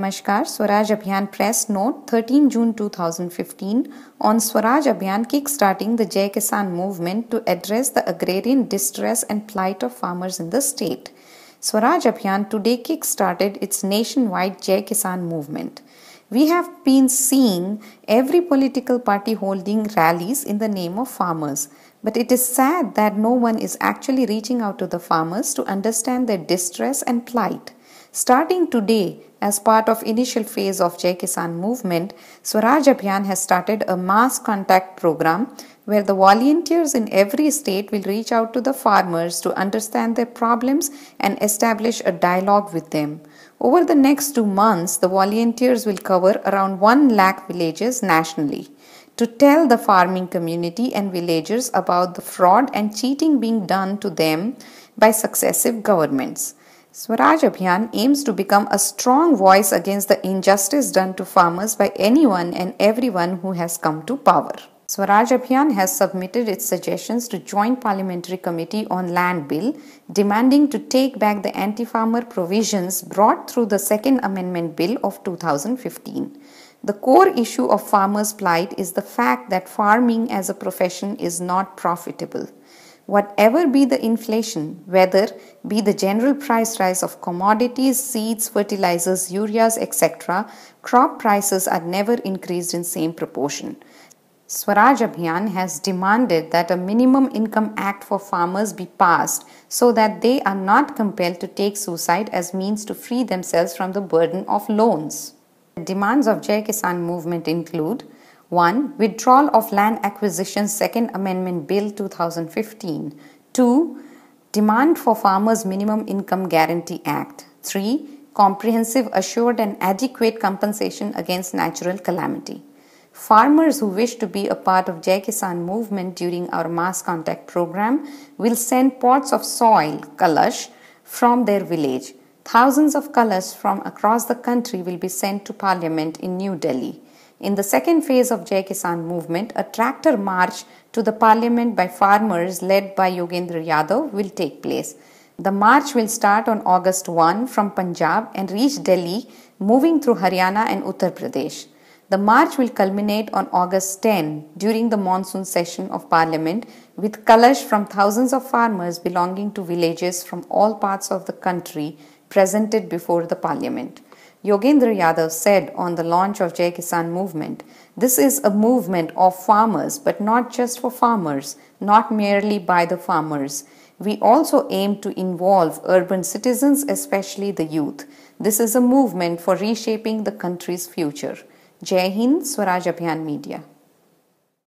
Namaskar, Swaraj Abhiyan Press Note 13 June 2015 on Swaraj Abhiyan kickstarting the Jai Kisan movement to address the agrarian distress and plight of farmers in the state. Swaraj Abhiyan today kickstarted its nationwide Jai Kisan movement. We have been seeing every political party holding rallies in the name of farmers, but it is sad that no one is actually reaching out to the farmers to understand their distress and plight. Starting today, as part of initial phase of Jai Kisan movement, Swaraj Abhiyan has started a mass contact program where the volunteers in every state will reach out to the farmers to understand their problems and establish a dialogue with them. Over the next 2 months, the volunteers will cover around 1 lakh villages nationally to tell the farming community and villagers about the fraud and cheating being done to them by successive governments. Swaraj Abhiyan aims to become a strong voice against the injustice done to farmers by anyone and everyone who has come to power. Swaraj Abhiyan has submitted its suggestions to Joint Parliamentary Committee on Land Bill, demanding to take back the anti-farmer provisions brought through the Second Amendment Bill of 2015. The core issue of farmers' plight is the fact that farming as a profession is not profitable. Whatever be the inflation, whether be the general price rise of commodities, seeds, fertilizers, ureas, etc., crop prices are never increased in same proportion. Swaraj Abhiyan has demanded that a minimum income act for farmers be passed so that they are not compelled to take suicide as means to free themselves from the burden of loans. The demands of Jai Kisan movement include 1. Withdrawal of Land Acquisition Second Amendment Bill 2015. 2. Demand for Farmers Minimum Income Guarantee Act. 3. Comprehensive, assured and adequate compensation against natural calamity. Farmers who wish to be a part of Jai Kisan movement during our mass contact program will send pots of soil, kalash, from their village. Thousands of kalash from across the country will be sent to Parliament in New Delhi. In the second phase of Jai Kisan movement, a tractor march to the parliament by farmers led by Yogendra Yadav will take place. The march will start on August 1 from Punjab and reach Delhi, moving through Haryana and Uttar Pradesh. The march will culminate on August 10 during the monsoon session of parliament with kalash from thousands of farmers belonging to villages from all parts of the country presented before the parliament. Yogendra Yadav said on the launch of Jai Kisan movement, "This is a movement of farmers, but not just for farmers, not merely by the farmers. We also aim to involve urban citizens, especially the youth. This is a movement for reshaping the country's future." Jai Hind, Swaraj Abhiyan Media.